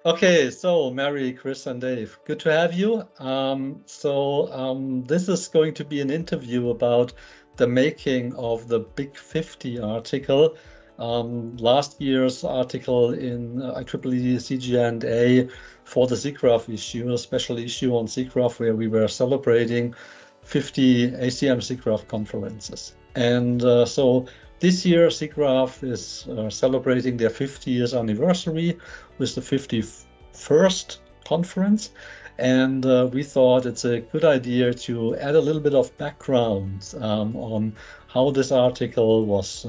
Okay, so Mary, Chris, and Dave, good to have you. This is going to be an interview about the making of the Big 50 article. Last year's article in IEEE CG&A for the SIGGRAPH issue, a special issue on SIGGRAPH where we were celebrating 50 ACM SIGGRAPH conferences. And so this year, SIGGRAPH is celebrating their 50th anniversary with the 51st conference. And we thought it's a good idea to add a little bit of background on how this article was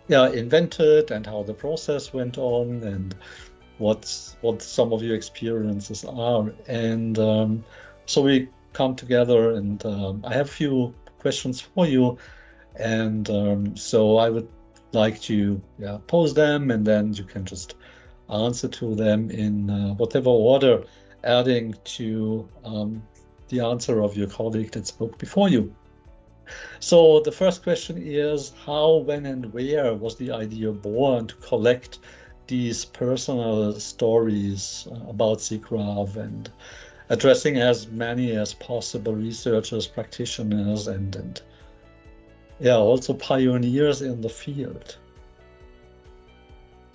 invented and how the process went on and what some of your experiences are. And so we come together, and I have a few questions for you. And so I would like to pose them, and then you can just answer to them in whatever order, adding to the answer of your colleague that spoke before you. So the first question is, how, when, and where was the idea born to collect these personal stories about SIGGRAPH and addressing as many as possible researchers, practitioners, and also pioneers in the field?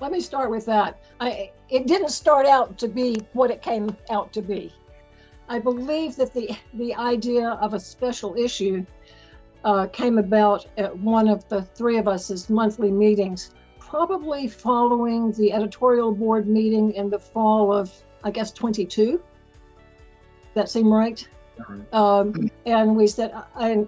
Let me start with that. It didn't start out to be what it came out to be. I believe that the idea of a special issue came about at one of the three of us' monthly meetings, probably following the editorial board meeting in the fall of, I guess, 22. That seem right? And we said, I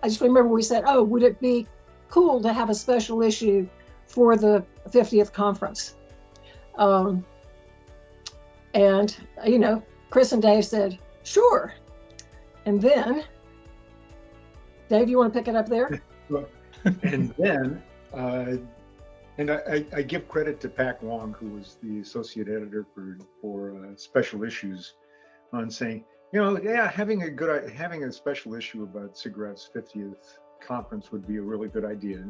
just remember we said, oh, would it be cool to have a special issue for the 50th conference? And, Chris and Dave said, sure. And then, Dave, you want to pick it up there? And then, and I give credit to Pak Wong, who was the associate editor for special issues, on saying, having a special issue about SIGGRAPH's 50th conference would be a really good idea.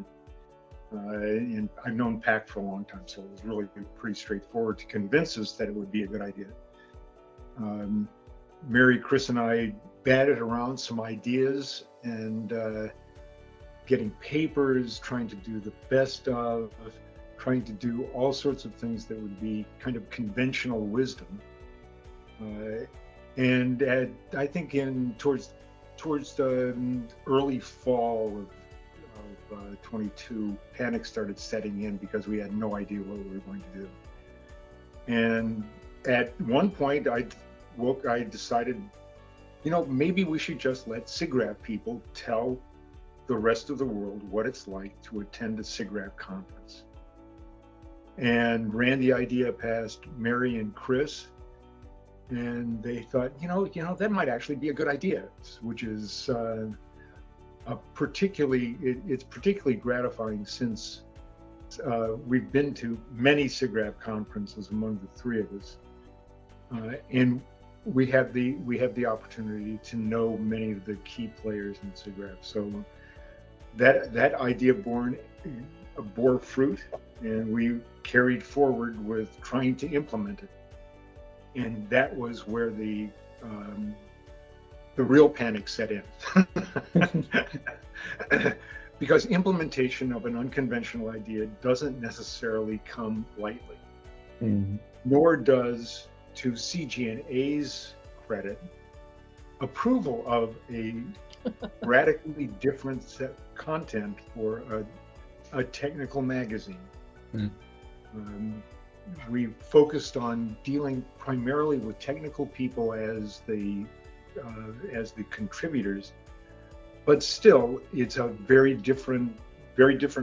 And I've known Pak for a long time, so it was really pretty straightforward to convince us that it would be a good idea. Mary, Chris, and I batted around some ideas and getting papers, trying to do the best of, trying to do all sorts of things that would be kind of conventional wisdom. And I think towards the early fall of 22, panic started setting in because we had no idea what we were going to do. And at one point, I decided, maybe we should just let SIGGRAPH people tell the rest of the world what it's like to attend a SIGGRAPH conference. And ran the idea past Mary and Chris, and they thought, that might actually be a good idea, which is it's particularly gratifying since we've been to many SIGGRAPH conferences among the three of us, and we have the opportunity to know many of the key players in SIGGRAPH. So that idea bore fruit, and we carried forward with trying to implement it. And that was where the real panic set in. Because implementation of an unconventional idea doesn't necessarily come lightly. Mm-hmm. Nor does, to CG&A's credit, approval of a radically different set of content for a technical magazine. Mm. We focused on dealing primarily with technical people as the contributors, but still, it's a very different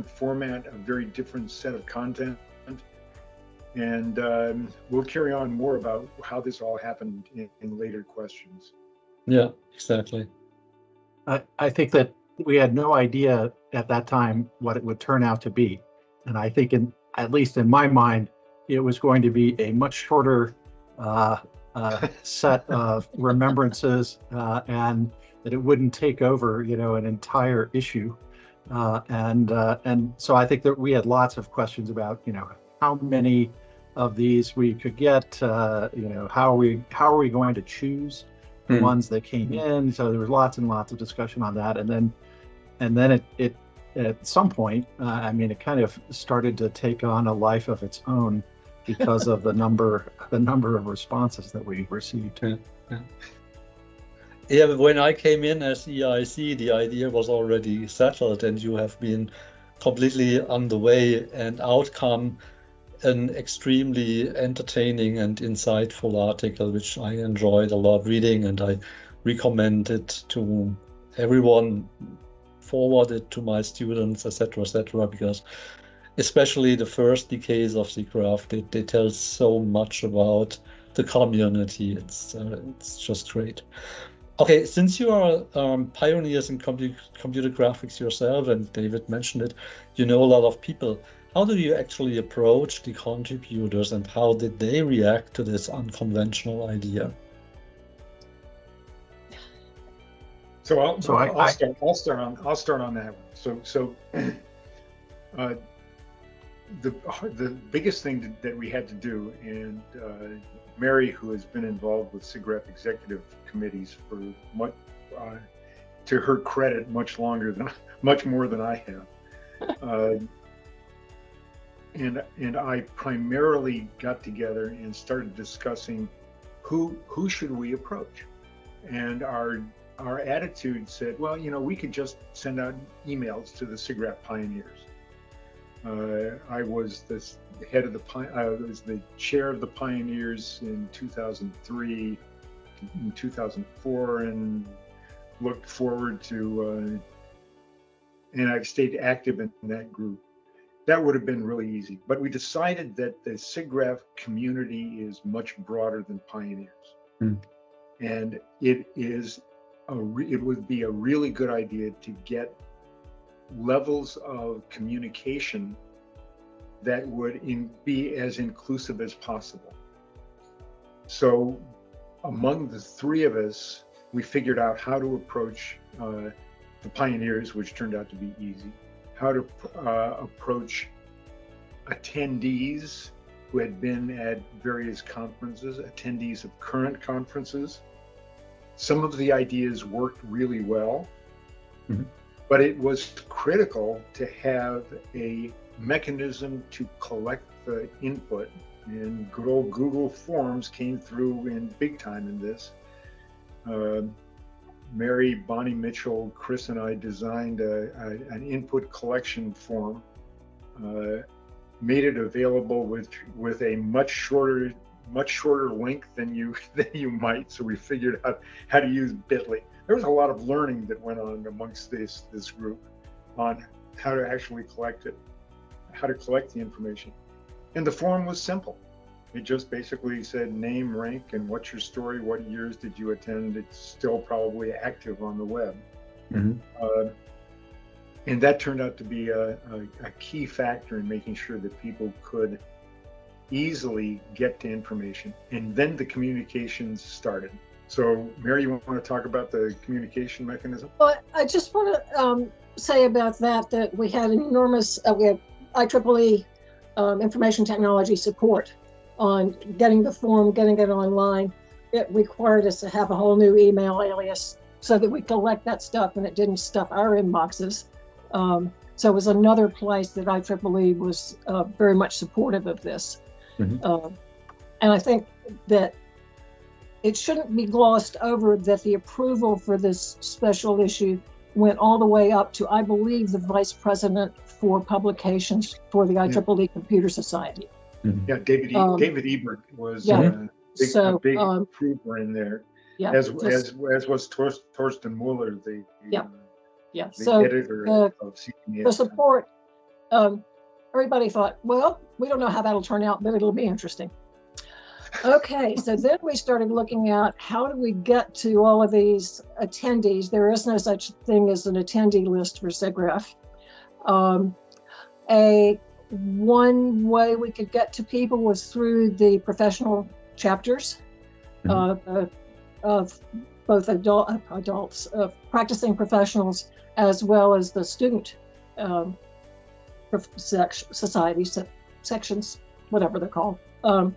format, a very different set of content, and we'll carry on more about how this all happened in later questions. Yeah, exactly. I think that we had no idea at that time what it would turn out to be, and I think, at least in my mind, it was going to be a much shorter set of remembrances, and that it wouldn't take over, an entire issue. And so I think that we had lots of questions about, how many of these we could get. How are we going to choose the ones that came in? So there was lots and lots of discussion on that, and then it at some point, it kind of started to take on a life of its own because of the number of responses that we received. Yeah, when I came in as EIC, the idea was already settled, and you have been completely on the way and outcome an extremely entertaining and insightful article, which I enjoyed a lot reading, and I recommend it to everyone, forward it to my students, etc., because especially the first decays of SIGGRAPH, they tell so much about the community. It's just great. Okay, since you are pioneers in computer graphics yourself, and David mentioned it, you know a lot of people. How do you actually approach the contributors, and how did they react to this unconventional idea? So I'll start on that one. So the biggest thing that we had to do, and Mary, who has been involved with SIGGRAPH executive committees for to her credit, much more than I have. And I primarily got together and started discussing who should we approach, and our attitude said, well, we could just send out emails to the SIGGRAPH pioneers. I was the chair of the pioneers in 2003, in 2004, and looked forward to, and I've stayed active in that group. That would have been really easy, but we decided that the SIGGRAPH community is much broader than pioneers, and it would be a really good idea to get levels of communication that would be as inclusive as possible. So among the three of us, we figured out how to approach the pioneers, which turned out to be easy, how to approach attendees who had been at various conferences, attendees of current conferences. Some of the ideas worked really well, but it was critical to have a mechanism to collect the input, and good old Google Forms came through in big time in this. Mary, Bonnie Mitchell, Chris, and I designed an input collection form, made it available with a much shorter link than you might. So we figured out how to use Bitly. There was a lot of learning that went on amongst this group on how to actually collect it, how to collect the information. And the form was simple. It just basically said name, rank, and what's your story, what years did you attend. It's still probably active on the web. And that turned out to be a key factor in making sure that people could easily get to information. And then the communications started. So Mary, you want to talk about the communication mechanism? Well, I just want to say about that we had enormous, we had IEEE information technology support on getting the form, getting it online. It required us to have a whole new email alias so that we collect that stuff and it didn't stuff our inboxes. So it was another place that IEEE was very much supportive of this. And I think that it shouldn't be glossed over that the approval for this special issue went all the way up to, I believe, the vice president for publications for the IEEE Computer Society. Yeah, David Ebert was a big approver in there, as was Torsten Muller, the editor of CPS. The support, everybody thought, well, we don't know how that'll turn out, but it'll be interesting. Okay, so then we started looking at how do we get to all of these attendees. There is no such thing as an attendee list for SIGGRAPH. One way we could get to people was through the professional chapters of both adults, practicing professionals, as well as the student societies, sections, whatever they're called. So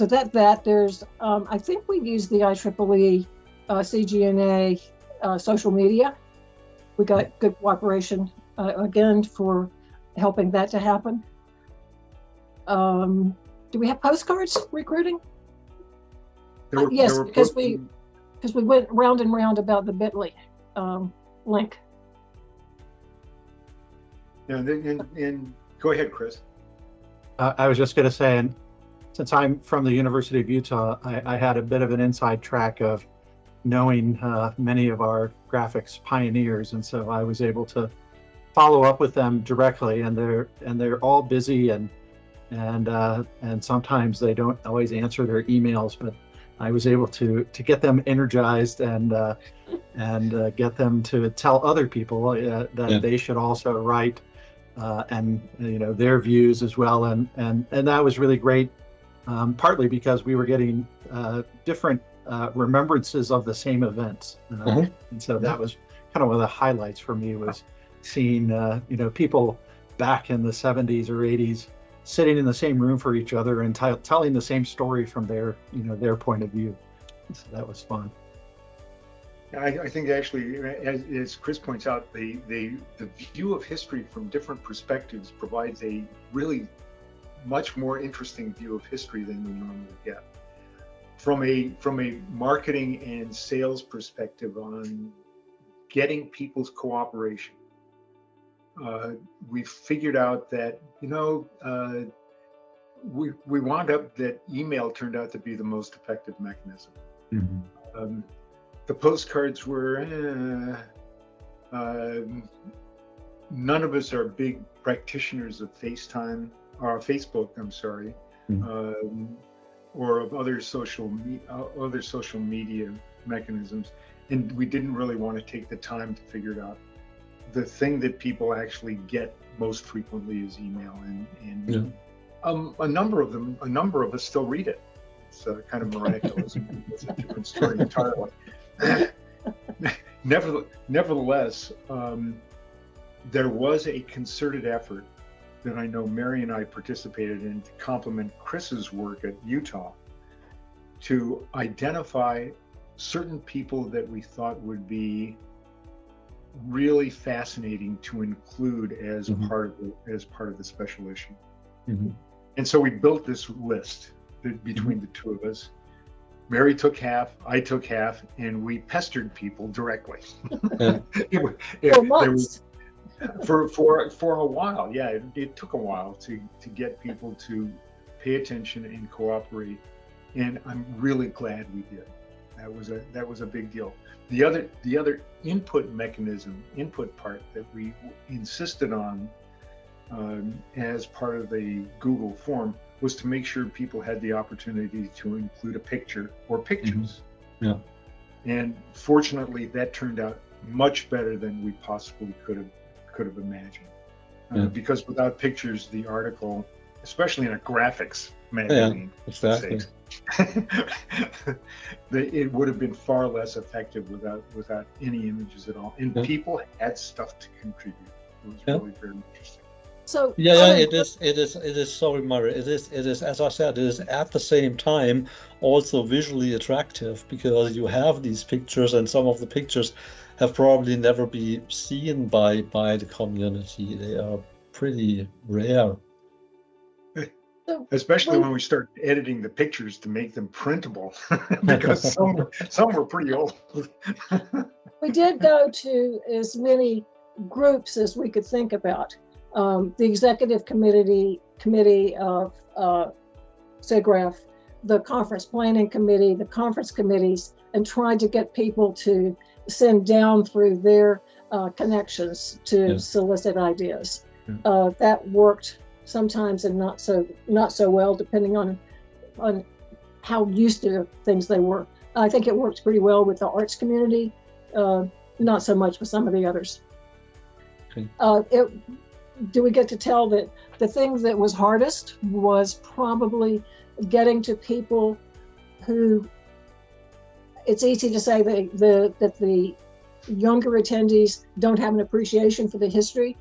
there's, I think we use the IEEE CGNA social media. We got good cooperation again for helping that to happen. Do we have postcards recruiting? Yes, because we went round and round about the Bitly link. And go ahead, Chris. I was just going to say, and since I'm from the University of Utah, I had a bit of an inside track of knowing many of our graphics pioneers, and so I was able to follow up with them directly. And they're all busy, and sometimes they don't always answer their emails, but I was able to get them energized and get them to tell other people that they should also write and their views as well, and that was really great. Partly because we were getting different remembrances of the same events, and so that was kind of one of the highlights for me, was seeing people back in the 70s or 80s sitting in the same room for each other and telling the same story from their point of view. So that was fun. I think actually, as Chris points out, the view of history from different perspectives provides a really much more interesting view of history than we normally get. From a marketing and sales perspective on getting people's cooperation, we figured out that we wound up that email turned out to be the most effective mechanism. Mm-hmm. The postcards were none of us are big practitioners of FaceTime or Facebook, I'm sorry, or of other social media mechanisms, and we didn't really want to take the time to figure it out. The thing that people actually get most frequently is email, and a number of us still read it. It's kind of miraculous. It's a different story entirely. Nevertheless, there was a concerted effort that I know Mary and I participated in to complement Chris's work at Utah, to identify certain people that we thought would be really fascinating to include as part of the special issue. Mm-hmm. And so we built this list between the two of us. Mary took half, I took half, and we pestered people directly. For a while, yeah, it took a while to get people to pay attention and cooperate, and I'm really glad we did. That was a big deal. The other input part that we insisted on as part of the Google form was to make sure people had the opportunity to include a picture or pictures. Mm-hmm. Yeah. And fortunately, that turned out much better than we possibly could have imagined. Because without pictures, the article, especially in a graphics magazine, exactly. It would have been far less effective without any images at all. And people had stuff to contribute. It was really very interesting. So it is. Sorry, Murray. It is, as I said, it is at the same time also visually attractive, because you have these pictures, and some of the pictures have probably never been seen by the community. They are pretty rare. Especially when we start editing the pictures to make them printable, because some were pretty old. We did go to as many groups as we could think about. The executive committee of SIGGRAPH, the conference planning committee, the conference committees, and tried to get people to send down through their connections to solicit ideas. That worked sometimes, and not so well, depending on how used to things they were. I think it worked pretty well with the arts community, not so much with some of the others. Okay. Do we get to tell that the thing that was hardest was probably getting to people who, it's easy to say that the younger attendees don't have an appreciation for the history,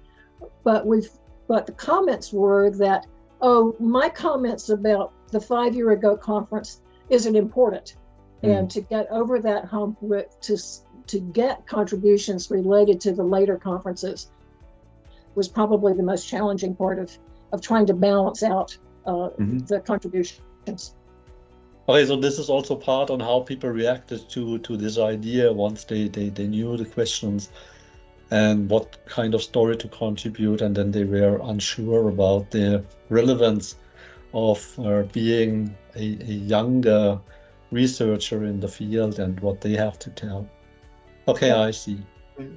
but the comments were that oh, my comments about the 5 year ago conference isn't important. And to get over that hump to get contributions related to the later conferences was probably the most challenging part of trying to balance out the contributions. Okay, so this is also part on how people reacted to this idea once they knew the questions and what kind of story to contribute, and then they were unsure about the relevance of being a younger researcher in the field and what they have to tell. Okay, I see.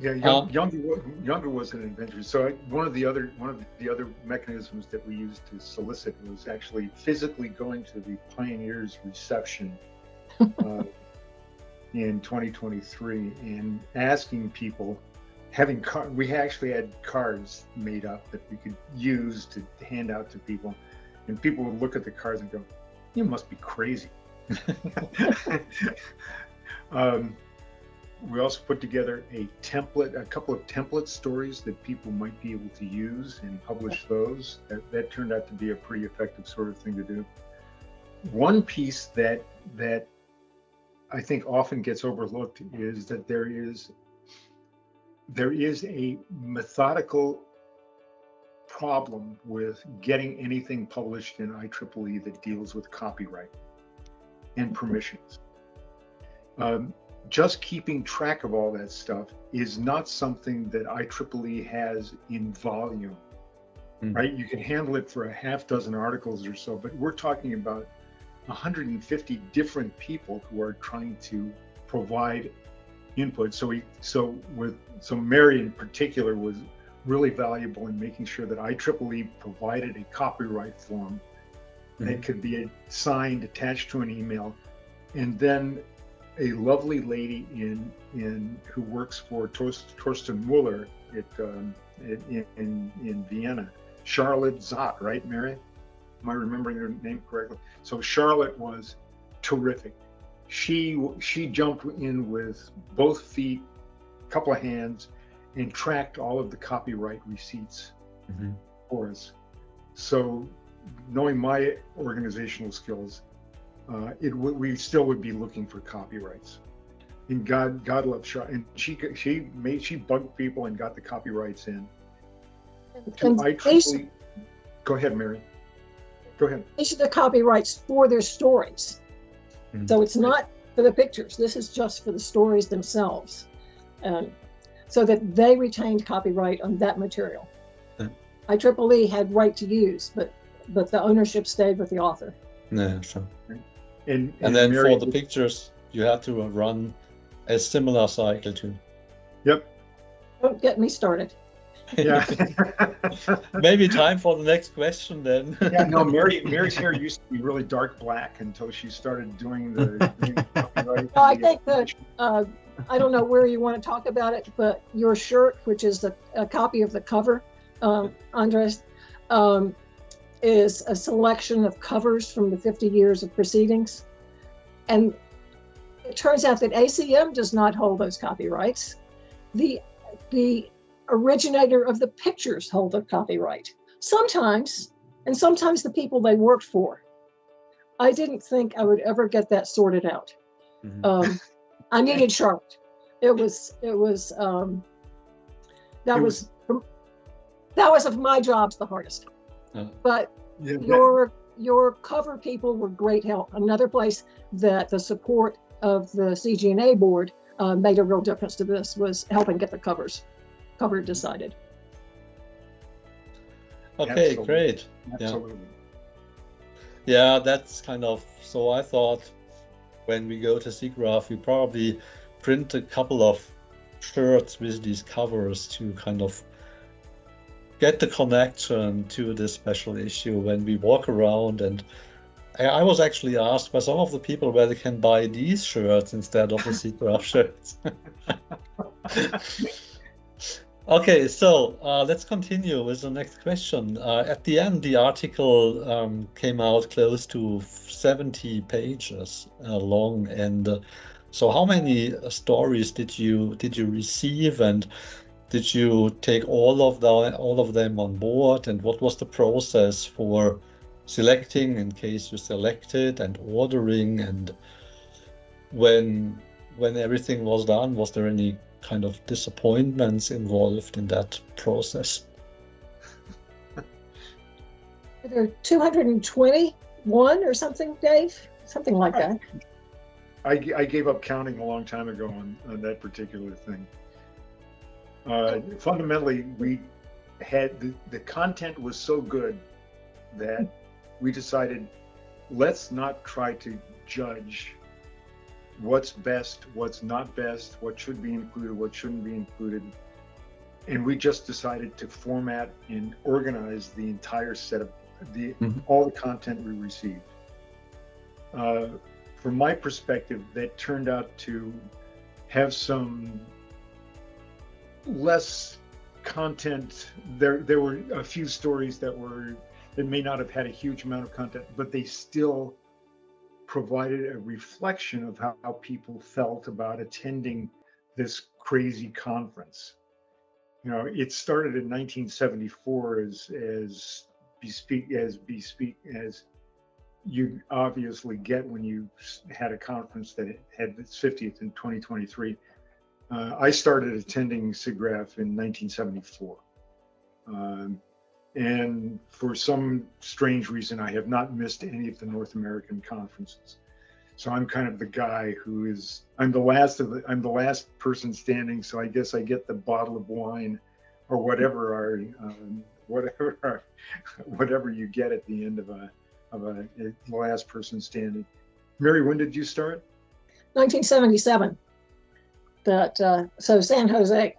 Yeah, younger was an adventure. So one of the other mechanisms that we used to solicit was actually physically going to the Pioneers reception in 2023 and asking people, we actually had cards made up that we could use to hand out to people, and people would look at the cards and go, "You must be crazy." We also put together a couple of template stories that people might be able to use and publish those. That turned out to be a pretty effective sort of thing to do. One piece that I think often gets overlooked is that there is a methodical problem with getting anything published in IEEE that deals with copyright and permissions. Just keeping track of all that stuff is not something that IEEE has in volume, right? You can handle it for a half dozen articles or so, but we're talking about 150 different people who are trying to provide input. So Mary in particular was really valuable in making sure that IEEE provided a copyright form that could be signed, attached to an email, and then a lovely lady who works for Torsten Muller in Vienna, Charlotte Zott, right, Mary? Am I remembering her name correctly? So Charlotte was terrific. She jumped in with both feet, a couple of hands, and tracked all of the copyright receipts for us. So knowing my organizational skills, we still would be looking for copyrights. And God love Charlotte. And she bugged people and got the copyrights in. Go ahead, Mary. Go ahead. These are the copyrights for their stories. So it's not for the pictures. This is just for the stories themselves. So that they retained copyright on that material. IEEE had right to use, but the ownership stayed with the author. Yeah, sure. And then Mary, for the pictures, you had to run a similar cycle too. Yep. Don't get me started. Yeah. Maybe time for the next question then. Yeah, no, Mary's hair used to be really dark black until she started doing the copyright. Well, I think that, I don't know where you want to talk about it, but your shirt, which is a copy of the cover, Andres, is a selection of covers from the 50 years of proceedings. And it turns out that ACM does not hold those copyrights. The originator of the pictures hold the copyright. Sometimes, and sometimes the people they worked for. I didn't think I would ever get that sorted out. I needed Charlotte. That was of my jobs the hardest. But your cover people were great help. Another place that the support of the CG&A board made a real difference to this was helping get the cover decided. Okay, Absolutely. great. Absolutely. Yeah, that's kind of, so I thought when we go to SIGGRAPH, we probably print a couple of shirts with these covers to kind of get the connection to this special issue when we walk around. And I was actually asked by some of the people where they can buy these shirts instead of the SIGGRAPH shirts. Okay, so let's continue with the next question. At the end, the article came out close to 70 pages long, and so how many stories did you receive, and did you take all of them on board, and what was the process for selecting in case you selected and ordering, and when everything was done, was there any kind of disappointments involved in that process? There are 221 or something, Dave? Something like that. I gave up counting a long time ago on that particular thing. Fundamentally, we had the content was so good that we decided, let's not try to judge what's best, what's not best, what should be included, what shouldn't be included. And we just decided to format and organize the entire set of all the content we received. From my perspective, that turned out to have some less content. There were a few stories that may not have had a huge amount of content, but they still provided a reflection of how people felt about attending this crazy conference. You know, it started in 1974 as you obviously get when you had a conference that had its 50th in 2023. I started attending SIGGRAPH in 1974. And for some strange reason, I have not missed any of the North American conferences. So I'm kind of the guy I'm the last person standing. So I guess I get the bottle of wine or whatever whatever you get at the end of a last person standing. Mary, when did you start? 1977. So San Jose.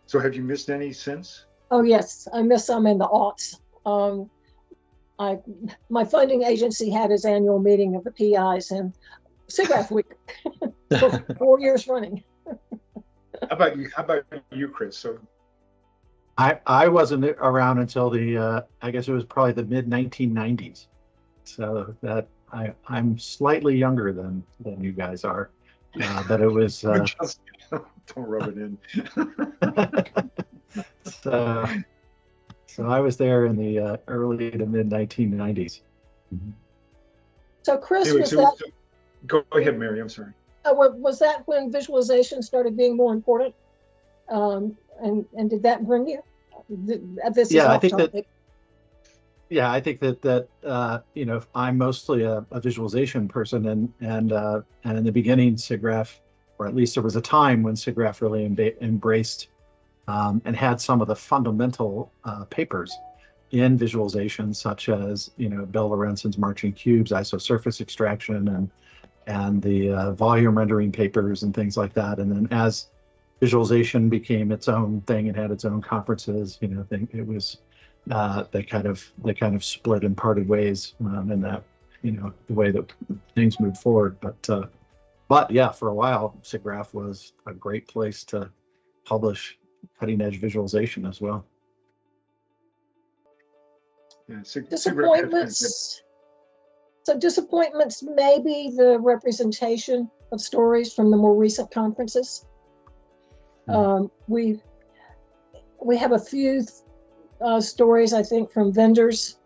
So have you missed any since? Oh yes, I missed some in the aughts. My funding agency had its annual meeting of the PIs in SIGGRAPH week for 4 years running. How about you, Chris? So I wasn't around until I guess it was probably the mid 1990s. So that I'm slightly younger than you guys are, but it was. Just, don't rub it in. So I was there in the early to mid 1990s. So Chris, anyway, go ahead, Mary. I'm sorry. Was that when visualization started being more important? And did that bring you? This is I think topic. I think that you know, I'm mostly a visualization person, and in the beginning, SIGGRAPH, or at least there was a time when SIGGRAPH really embraced and had some of the fundamental papers in visualization, such as, you know, Bell Lorenzen's Marching Cubes, isosurface extraction, and the volume rendering papers and things like that. And then as visualization became its own thing and had its own conferences, you know, I think it was they kind of split and parted ways in that, you know, the way that things moved forward. But yeah, for a while, SIGGRAPH was a great place to publish cutting edge visualization as well. Yeah, disappointments. So disappointments may be the representation of stories from the more recent conferences. We have a few stories, I think, from vendors,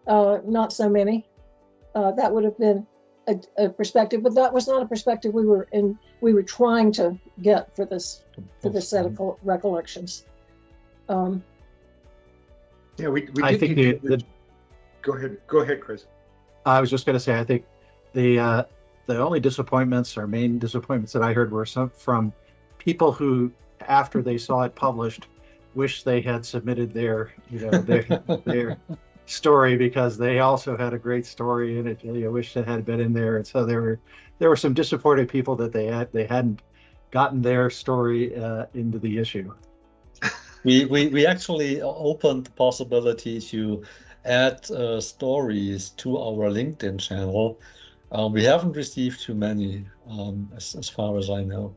not so many. That would have been a perspective, but that was not a perspective we were trying to get for this set of recollections. Yeah, we I did. think Go ahead, Chris. I was just going to say, I think the only disappointments or main disappointments that I heard were some from people who, after they saw it published, wish they had submitted their story, because they also had a great story in it. I wish it had been in there. And so there were some disappointed people that they hadn't gotten their story into the issue. We actually opened the possibility to add stories to our LinkedIn channel. We haven't received too many, as far as I know.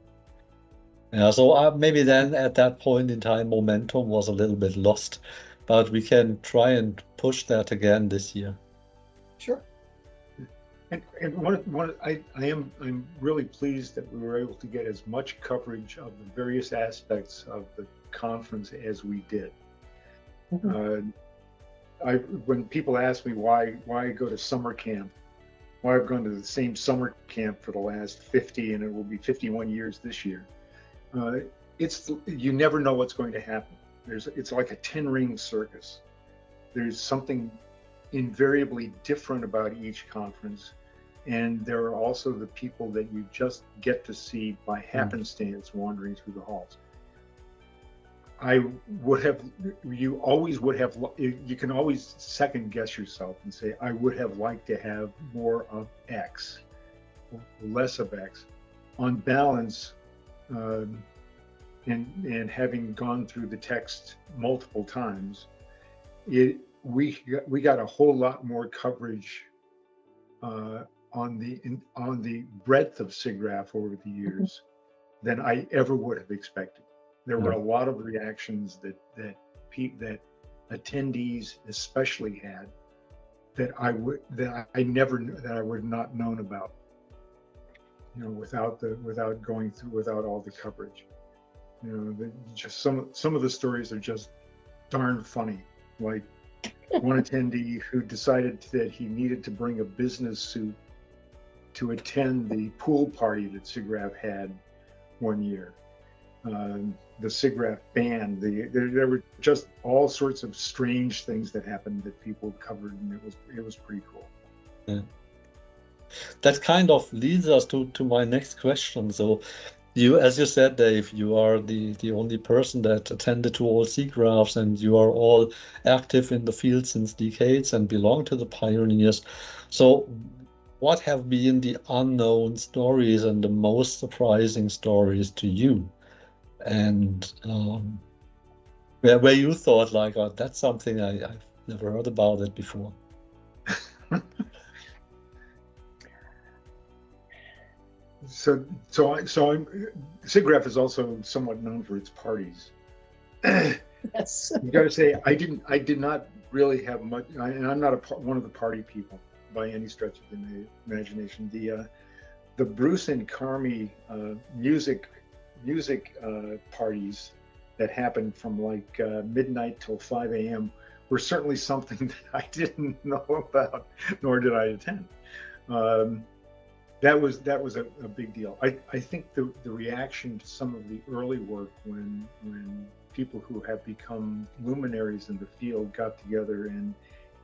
Yeah, so maybe then at that point in time, momentum was a little bit lost, but we can try and push that again this year. Sure. And I'm really pleased that we were able to get as much coverage of the various aspects of the conference as we did. when people ask me why I go to summer camp, why I've gone to the same summer camp for the last 50, and it will be 51 years this year. You never know what's going to happen. It's like a 10-ring circus. There's something invariably different about each conference, and there are also the people that you just get to see by happenstance wandering through the halls. You can always second guess yourself and say, I would have liked to have more of X, or less of X. On balance, and having gone through the text multiple times, we got a whole lot more coverage on the breadth of SIGGRAPH over the years than I ever would have expected. There were a lot of reactions that attendees especially had that I would not known about, without going through, without all the coverage. Just some of the stories are just darn funny. Like one attendee who decided that he needed to bring a business suit to attend the pool party that SIGGRAPH had one year. The SIGGRAPH band, there were just all sorts of strange things that happened that people covered, and it was pretty cool. Yeah. That kind of leads us to my next question. So you, as you said, Dave, you are the only person that attended to all SIGGRAPHs, and you are all active in the field since decades and belong to the pioneers. So what have been the unknown stories and the most surprising stories to you? And where you thought, like, oh, that's something I've never heard about it before. So SIGGRAPH is also somewhat known for its parties. Yes. You got to say, I did not really have much, and I'm not one of the party people by any stretch of the imagination. The Bruce and Carmi music parties that happened from like midnight till 5 a.m. were certainly something that I didn't know about, nor did I attend. That was a big deal. I think the reaction to some of the early work when people who have become luminaries in the field got together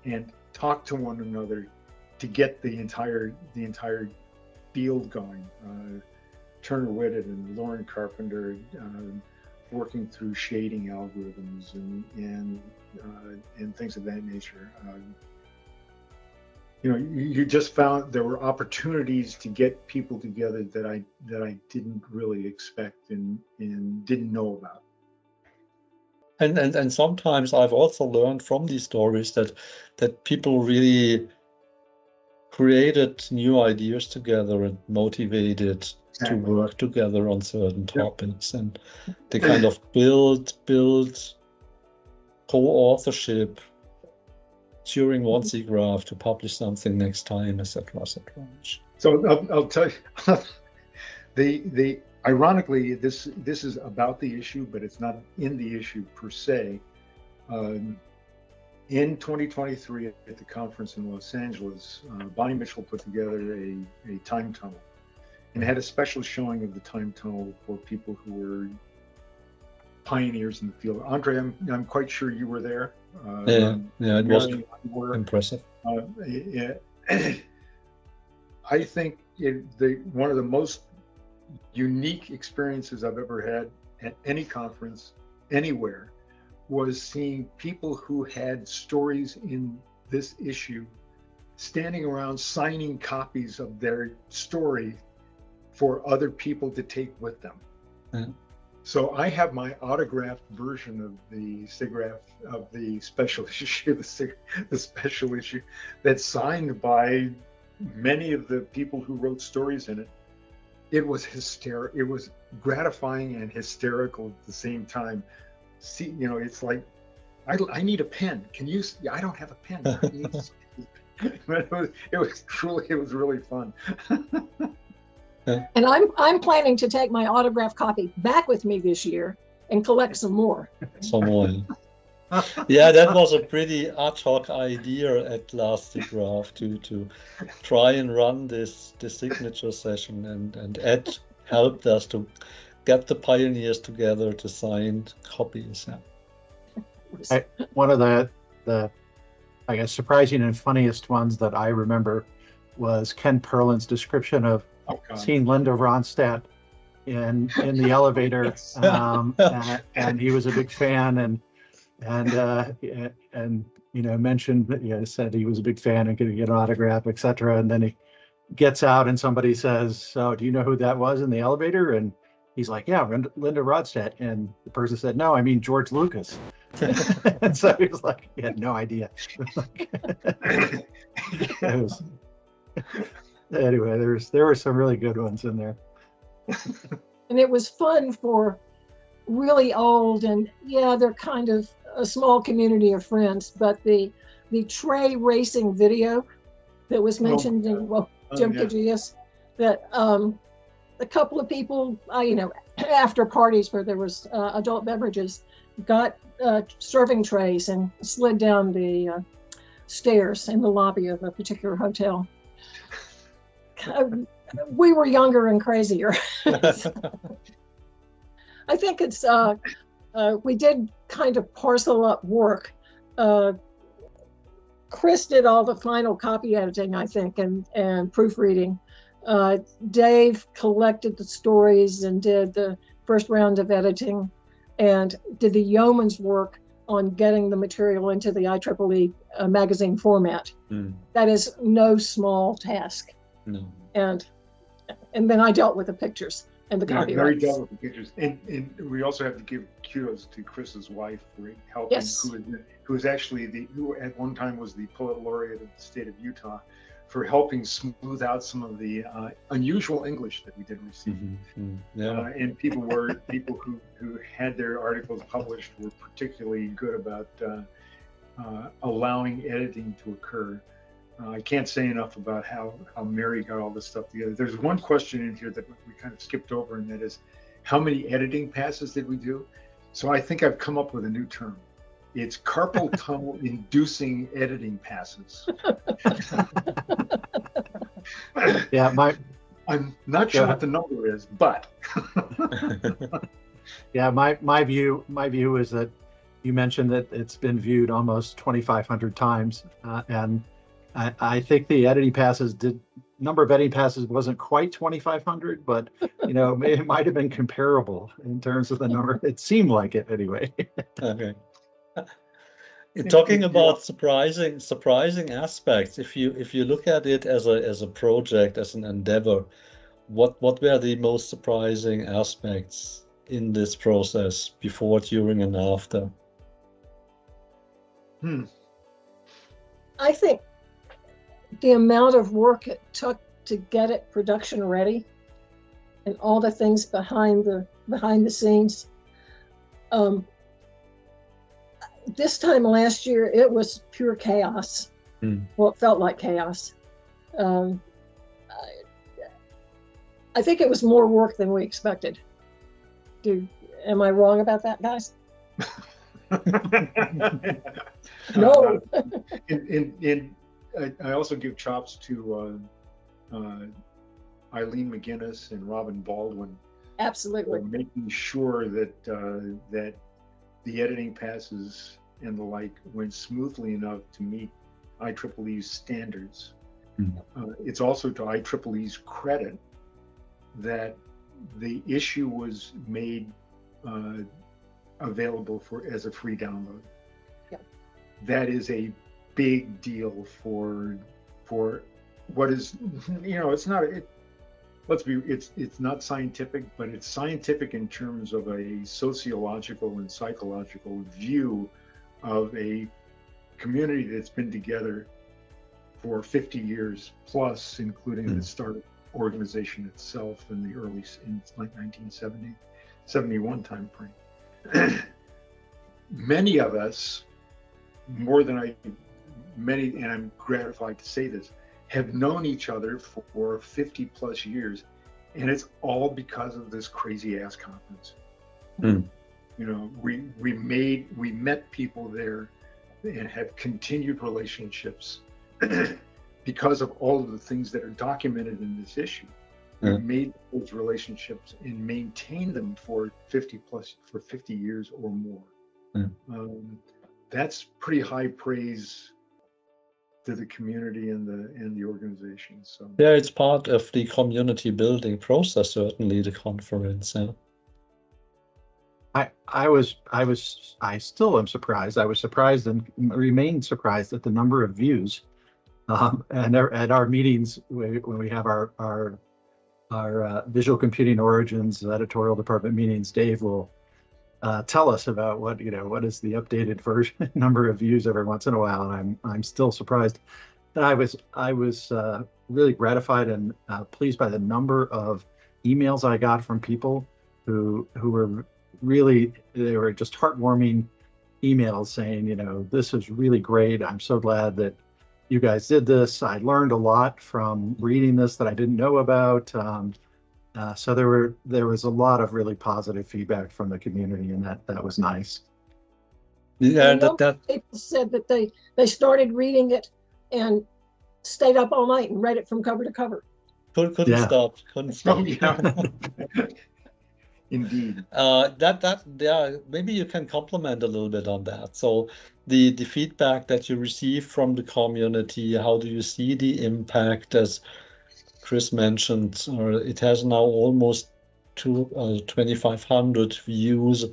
and talked to one another to get the entire field going. Turner Whitted and Lauren Carpenter working through shading algorithms and things of that nature. You just found there were opportunities to get people together that I didn't really expect and didn't know about. And sometimes I've also learned from these stories that people really created new ideas together and motivated to work together on certain topics, and they kind of build co-authorship during one SIGGRAPH to publish something next time, etc., etc. So I'll tell you, ironically, this is about the issue, but it's not in the issue per se. In 2023 at the conference in Los Angeles, Bonnie Mitchell put together a time tunnel, and had a special showing of the time tunnel for people who were pioneers in the field. Andre, I'm quite sure you were there. Yeah, it was impressive. I think one of the most unique experiences I've ever had at any conference, anywhere, was seeing people who had stories in this issue standing around signing copies of their story for other people to take with them. Yeah. So I have my autographed version of the SIGGRAPH, of the special issue, the special issue, that's signed by many of the people who wrote stories in it. It was hysterical. It was gratifying and hysterical at the same time. See, it's like, I need a pen. Can you? I don't have a pen. It was really fun. And I'm planning to take my autograph copy back with me this year and collect some more. Some more. Yeah, that was a pretty ad hoc idea at last SIGGRAPH to try and run this signature session, and Ed helped us to get the pioneers together to sign copies. Yeah. One of the I guess surprising and funniest ones that I remember was Ken Perlin's description of seeing Linda Ronstadt in the elevator, and he was a big fan, and mentioned that, said he was a big fan and could get an autograph, etc. And then he gets out and somebody says, "So, do you know who that was in the elevator?" And he's like, "Yeah, Linda Ronstadt." And the person said, "No, I mean George Lucas." And so he was like, he had no idea. Anyway, there were some really good ones in there. And it was fun for really old, and they're kind of a small community of friends, but the Trey racing video that was mentioned in Jim Cagias, that a couple of people, after parties where there was adult beverages, got serving trays and slid down the stairs in the lobby of a particular hotel. We were younger and crazier. I think it's we did kind of parcel up work. Chris did all the final copy editing, I think, and proofreading. Dave collected the stories and did the first round of editing, and did the yeoman's work on getting the material into the IEEE magazine format. That is no small task. No. And then I dealt with the pictures and the copyrights. Mary dealt with the pictures, and we also have to give kudos to Chris's wife for helping. Yes. Who is actually who at one time was the poet laureate of the state of Utah, for helping smooth out some of the unusual English that we did receive. Yeah. And people who had their articles published were particularly good about allowing editing to occur. I can't say enough about how Mary got all this stuff together. There's one question in here that we kind of skipped over, and that is, how many editing passes did we do? So I think I've come up with a new term. It's carpal tunnel inducing editing passes. Yeah, I'm not sure what the number is, but yeah, my view is that you mentioned that it's been viewed almost 2,500 times, and I think the editing passes number of editing passes wasn't quite 2,500, but it might have been comparable in terms of the number. It seemed like it anyway. Okay. Talking about surprising aspects, if you look at it as a project, as an endeavor, what were the most surprising aspects in this process, before, during, and after? I think the amount of work it took to get it production ready, and all the things behind the scenes. This time last year, it was pure chaos. Well, it felt like chaos. I think it was more work than we expected. Am I wrong about that, guys? No. I also give chops to Eileen McGinnis and Robin Baldwin. Absolutely. For making sure that that the editing passes and the like went smoothly enough to meet IEEE's standards. It's also to IEEE's credit that the issue was made available as a free download. Yep. That is a big deal for what is, it's not it's not scientific, but it's scientific in terms of a sociological and psychological view of a community that's been together for 50 years plus, including the start of the organization itself in the early, in like 1970, 71 time frame. Many of us, more than many, and I'm gratified to say this, have known each other for 50 plus years, and it's all because of this crazy ass conference. You know, we met people there and have continued relationships because of all of the things that are documented in this issue. Yeah. We've made those relationships and maintained them for 50 years or more. Yeah. That's pretty high praise to the community and the organization. So Yeah, it's part of the community building process, certainly, the conference. Yeah. I still am surprised. I was surprised and remain surprised at the number of views. And at our meetings, when we have our visual computing origins editorial department meetings, Dave will tell us about what is the updated version number of views every once in a while, and I'm still surprised. And I was really gratified and pleased by the number of emails I got from people who were really, they were just heartwarming emails saying, this is really great. I'm so glad that you guys did this. I learned a lot from reading this that I didn't know about. So there was a lot of really positive feedback from the community, and that was nice. Yeah, And that people said that they started reading it and stayed up all night and read it from cover to cover. couldn't Yeah. stop. Couldn't stop. Oh, yeah. Indeed. Yeah, maybe you can compliment a little bit on that. So the feedback that you receive from the community, how do you see the impact? As Chris mentioned, it has now almost 2,500 views.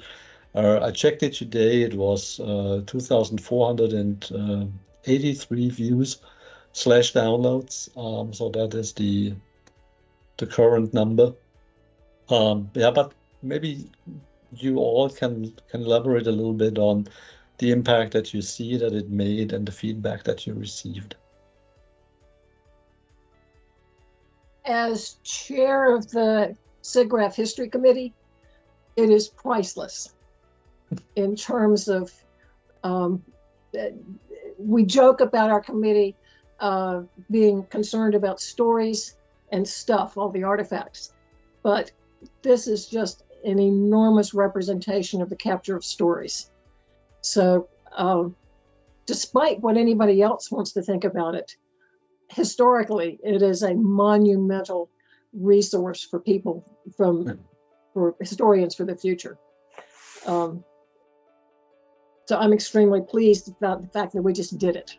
I checked it today. It was 2,483 views / downloads. So that is the current number. Yeah, but maybe you all can elaborate a little bit on the impact that you see that it made and the feedback that you received. As chair of the SIGGRAPH History Committee, it is priceless in terms of, we joke about our committee being concerned about stories and stuff, all the artifacts, but this is just an enormous representation of the capture of stories. So despite what anybody else wants to think about it, historically, it is a monumental resource for people for historians for the future. So I'm extremely pleased about the fact that we just did it.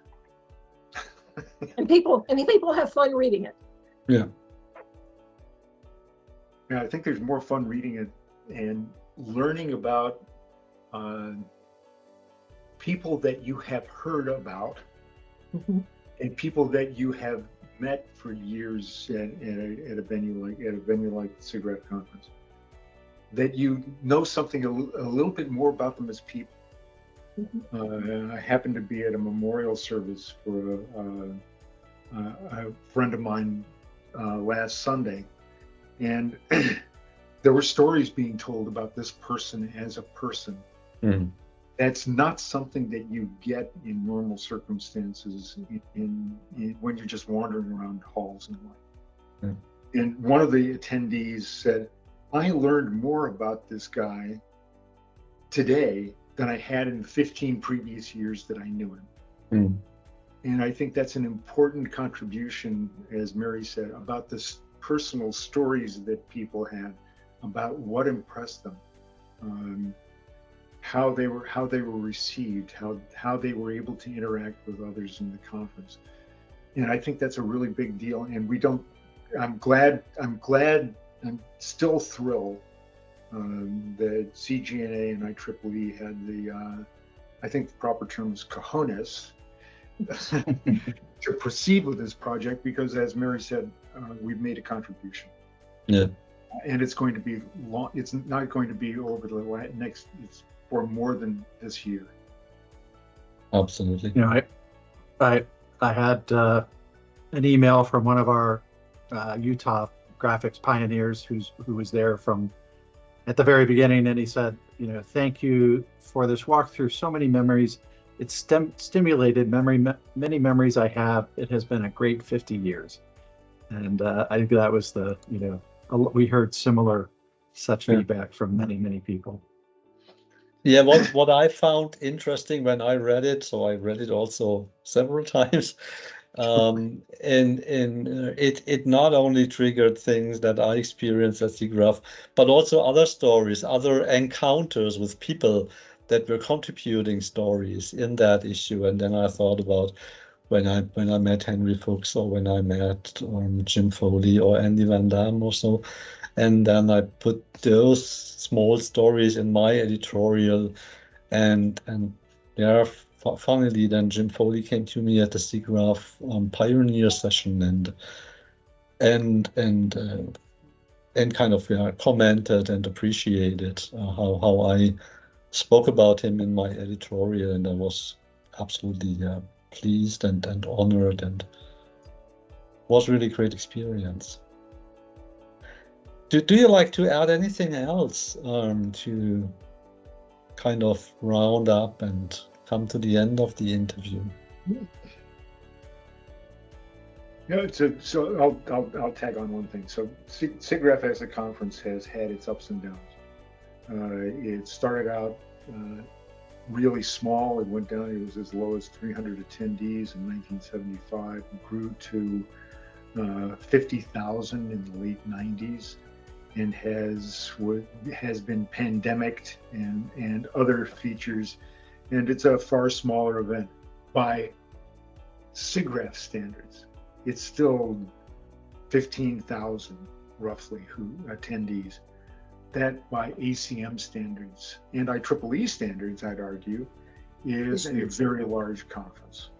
and people have fun reading it. Yeah. Yeah, I think there's more fun reading it and learning about people that you have heard about. Mm-hmm. And people that you have met for years at a venue like the SIGGRAPH conference, that you know something a little bit more about them as people. Mm-hmm. I happened to be at a memorial service for a friend of mine last Sunday, and there were stories being told about this person as a person. Mm. That's not something that you get in normal circumstances when you're just wandering around halls and like. Yeah. And one of the attendees said, I learned more about this guy today than I had in the 15 previous years that I knew him. Mm. And I think that's an important contribution, as Mary said, about the personal stories that people had about what impressed them. How they were received, how they were able to interact with others in the conference, and I think that's a really big deal. And I'm I'm still thrilled that CGNA and IEEE had the, I think the proper term is cojones, to proceed with this project, because as Mary said, we've made a contribution. Yeah, and it's going to be long. It's not going to be over the next. It's for more than this year. Absolutely. I had an email from one of our Utah graphics pioneers who was there from at the very beginning, and he said, thank you for this walkthrough. So many memories. It stimulated many memories I have. It has been a great 50 years. And I think that was we heard similar such feedback from many people. Yeah, what I found interesting when I read it, so I read it also several times, and it not only triggered things that I experienced at SIGGRAPH, but also other stories, other encounters with people that were contributing stories in that issue. And then I thought about when I met Henry Fuchs, or when I met Jim Foley or Andy Van Damme or so. And then I put those small stories in my editorial, and yeah, funnily, then Jim Foley came to me at the SIGGRAPH Pioneer session, and kind of, yeah, commented and appreciated how I spoke about him in my editorial, and I was absolutely pleased and honored, and was really great experience. Do you like to add anything else to kind of round up and come to the end of the interview? No, so I'll tag on one thing. So SIGGRAPH as a conference has had its ups and downs. It started out really small. It went down. It was as low as 300 attendees in 1975. It grew to 50,000 in the late 90s, and has been pandemicked and other features, and it's a far smaller event by SIGGRAPH standards. It's still 15,000 roughly attendees. That by ACM standards and IEEE standards, I'd argue, is a very large conference.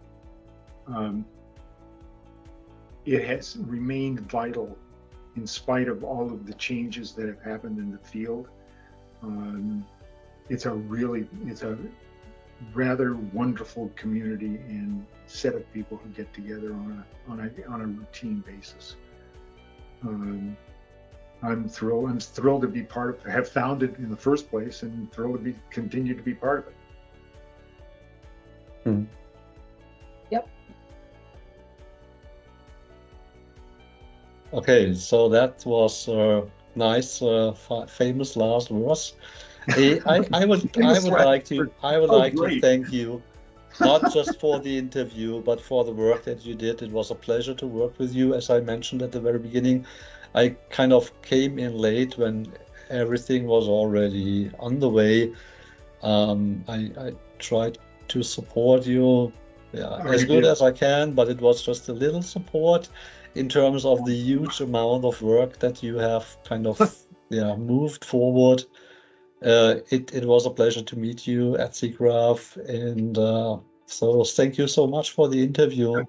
It has remained vital in spite of all of the changes that have happened in the field. It's a rather wonderful community and set of people who get together on a routine basis. I'm thrilled to be part of, have found it in the first place, and thrilled to continue to be part of it. Yep. Okay, so that was nice, famous last words. I would like to thank you, not just for the interview, but for the work that you did. It was a pleasure to work with you. As I mentioned at the very beginning, I kind of came in late when everything was already underway. I tried to support you as good as I can, but it was just a little support in terms of the huge amount of work that you have kind of moved forward. It was a pleasure to meet you at SIGGRAPH, and so thank you so much for the interview.